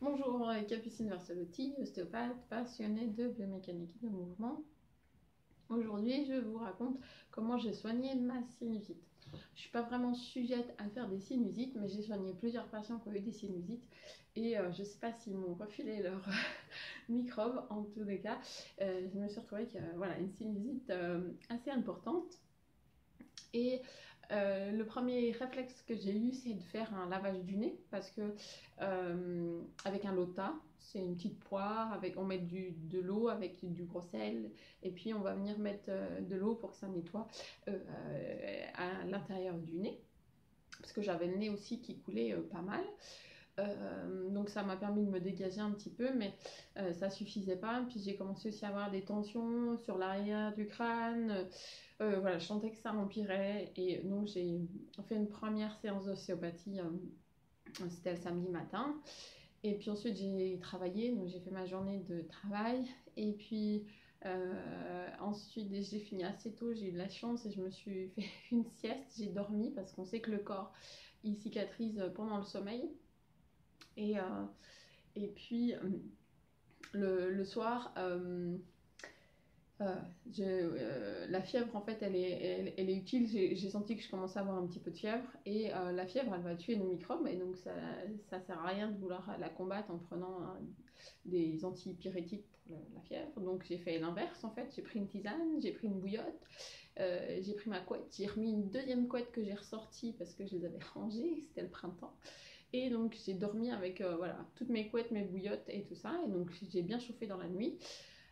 Bonjour, Capucine Versalotti, ostéopathe passionnée de biomécanique et de mouvement. Aujourd'hui, je vous raconte comment j'ai soigné ma sinusite. Je ne suis pas vraiment sujette à faire des sinusites, mais j'ai soigné plusieurs patients qui ont eu des sinusites et je ne sais pas s'ils m'ont refilé leur microbe. En tous les cas, je me suis retrouvée avec une sinusite assez importante. Et le premier réflexe que j'ai eu, c'est de faire un lavage du nez parce que avec un lota, c'est une petite poire, on met de l'eau avec du gros sel et puis on va venir mettre de l'eau pour que ça nettoie à l'intérieur du nez parce que j'avais le nez aussi qui coulait pas mal. Donc ça m'a permis de me dégager un petit peu, mais ça suffisait pas. Puis j'ai commencé aussi à avoir des tensions sur l'arrière du crâne. Voilà, je sentais que ça empirait et donc j'ai fait une première séance d'ostéopathie, c'était le samedi matin. Et puis ensuite j'ai travaillé, donc j'ai fait ma journée de travail. Et puis ensuite j'ai fini assez tôt, j'ai eu de la chance et je me suis fait une sieste, j'ai dormi parce qu'on sait que le corps il cicatrise pendant le sommeil. Et, euh, et puis le soir, la fièvre, en fait, elle est utile. J'ai senti que je commençais à avoir un petit peu de fièvre. Et la fièvre, elle va tuer nos microbes. Et donc, ça sert à rien de vouloir la combattre en prenant des antipyrétiques pour la fièvre. Donc, j'ai fait l'inverse, en fait. J'ai pris une tisane, j'ai pris une bouillotte, j'ai pris ma couette. J'ai remis une deuxième couette que j'ai ressortie parce que je les avais rangées. C'était le printemps. Et donc, j'ai dormi avec toutes mes couettes, mes bouillottes et tout ça. Et donc, j'ai bien chauffé dans la nuit.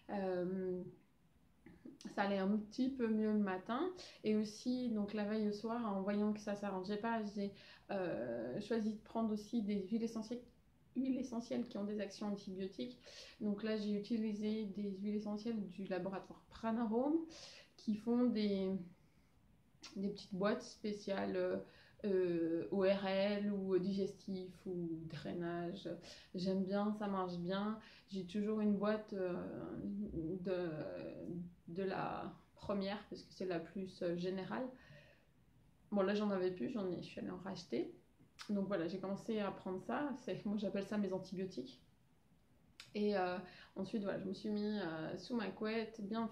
Euh, Ça allait un petit peu mieux le matin. Et aussi, donc la veille au soir, en voyant que ça ne s'arrangeait pas, j'ai choisi de prendre aussi des huiles essentielles qui ont des actions antibiotiques. Donc là, j'ai utilisé des huiles essentielles du laboratoire Pranarome qui font des petites boîtes spéciales ORL ou digestif ou drainage. J'aime bien, ça marche bien. J'ai toujours une boîte de, de la première parce que c'est la plus générale. Bon, là j'en avais plus, je suis allée en racheter. Donc voilà, j'ai commencé à prendre ça. Moi j'appelle ça mes antibiotiques. Et ensuite, voilà, je me suis mis sous ma couette, bien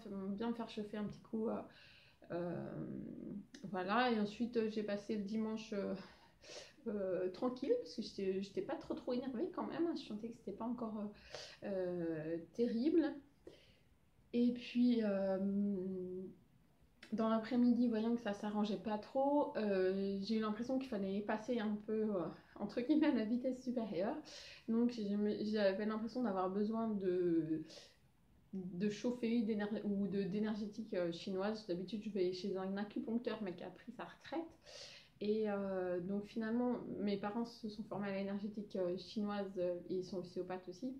faire chauffer un petit coup. Euh, voilà, et ensuite j'ai passé le dimanche tranquille parce que j'étais pas trop énervée quand même. Je sentais que c'était pas encore terrible. Et puis dans l'après-midi, voyant que ça s'arrangeait pas trop, j'ai eu l'impression qu'il fallait passer un peu entre guillemets à la vitesse supérieure. Donc j'avais l'impression d'avoir besoin de chauffer ou d'énergétique chinoise. D'habitude, je vais chez un acupuncteur, mais qui a pris sa retraite. Et donc finalement, mes parents se sont formés à l'énergétique chinoise et ils sont ostéopathes aussi.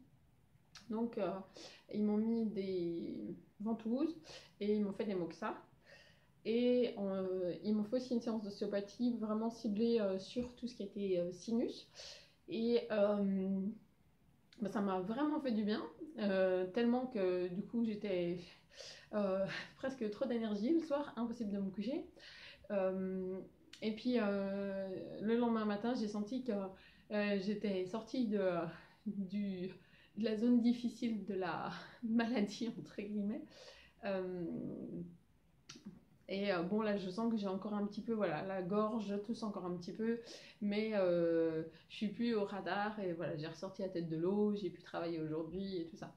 Donc ils m'ont mis des ventouses et ils m'ont fait des moxas. Et ils m'ont fait aussi une séance d'ostéopathie vraiment ciblée sur tout ce qui était sinus. Et ça m'a vraiment fait du bien, tellement que du coup j'étais presque trop d'énergie le soir, impossible de me coucher. Euh, et puis le lendemain matin, j'ai senti que j'étais sortie du, de la zone difficile de la maladie, entre guillemets. Euh, et bon, là, je sens que j'ai encore un petit peu, voilà, la gorge, je tousse encore un petit peu, mais je suis plus au radar et voilà, j'ai ressorti la tête de l'eau, j'ai pu travailler aujourd'hui et tout ça.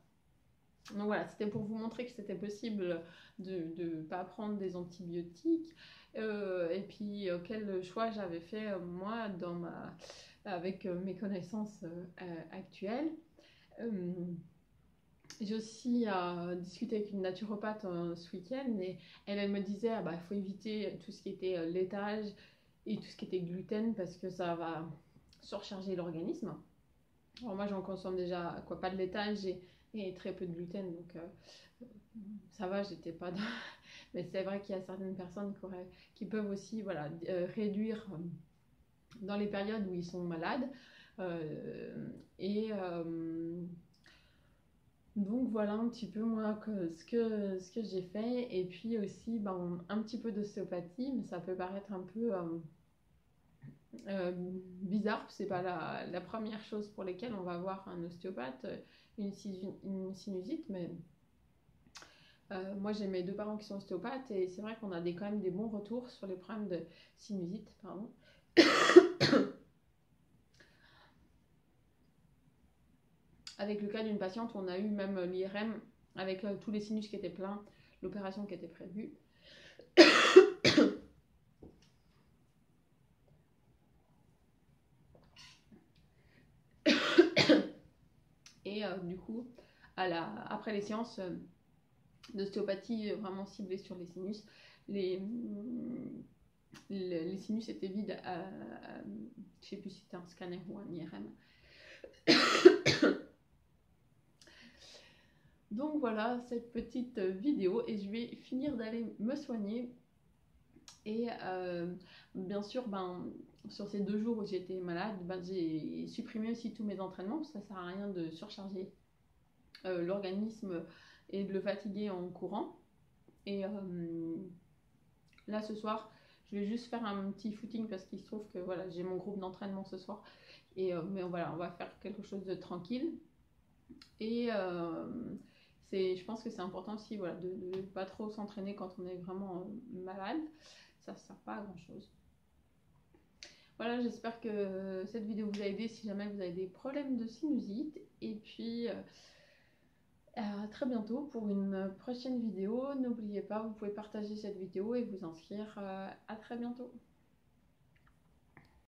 Donc voilà, c'était pour vous montrer que c'était possible de ne pas prendre des antibiotiques et puis quel choix j'avais fait moi avec mes connaissances actuelles. Euh, j'ai aussi discuté avec une naturopathe ce week-end et elle me disait ah bah, faut éviter tout ce qui était laitage et tout ce qui était gluten parce que ça va surcharger l'organisme. Alors moi j'en consomme déjà pas de laitage et très peu de gluten donc ça va, j'étais pas dans... Mais c'est vrai qu'il y a certaines personnes qui peuvent aussi voilà, réduire dans les périodes où ils sont malades. Euh, et donc voilà un petit peu moi ce que j'ai fait. Et puis aussi ben, un petit peu d'ostéopathie, mais ça peut paraître un peu bizarre, c'est pas la première chose pour laquelle on va voir un ostéopathe, une sinusite, mais moi j'ai mes 2 parents qui sont ostéopathes et c'est vrai qu'on a quand même des bons retours sur les problèmes de sinusite, pardon. Avec le cas d'une patiente, on a eu même l'IRM avec tous les sinus qui étaient pleins, l'opération qui était prévue. Et du coup, après les séances d'ostéopathie vraiment ciblées sur les sinus, les sinus étaient vides, je sais plus si c'était un scanner ou un IRM. Donc voilà cette petite vidéo et je vais finir d'aller me soigner. Et bien sûr, sur ces 2 jours où j'étais malade, j'ai supprimé aussi tous mes entraînements parce que ça sert à rien de surcharger l'organisme et de le fatiguer en courant. Et là ce soir, je vais juste faire un petit footing parce qu'il se trouve que voilà, j'ai mon groupe d'entraînement ce soir. Et mais voilà, on va faire quelque chose de tranquille. Et je pense que c'est important aussi voilà, de ne pas trop s'entraîner quand on est vraiment malade. Ça ne sert pas à grand chose. Voilà, j'espère que cette vidéo vous a aidé si jamais vous avez des problèmes de sinusite. Et puis à très bientôt pour une prochaine vidéo. N'oubliez pas, vous pouvez partager cette vidéo et vous inscrire. À très bientôt.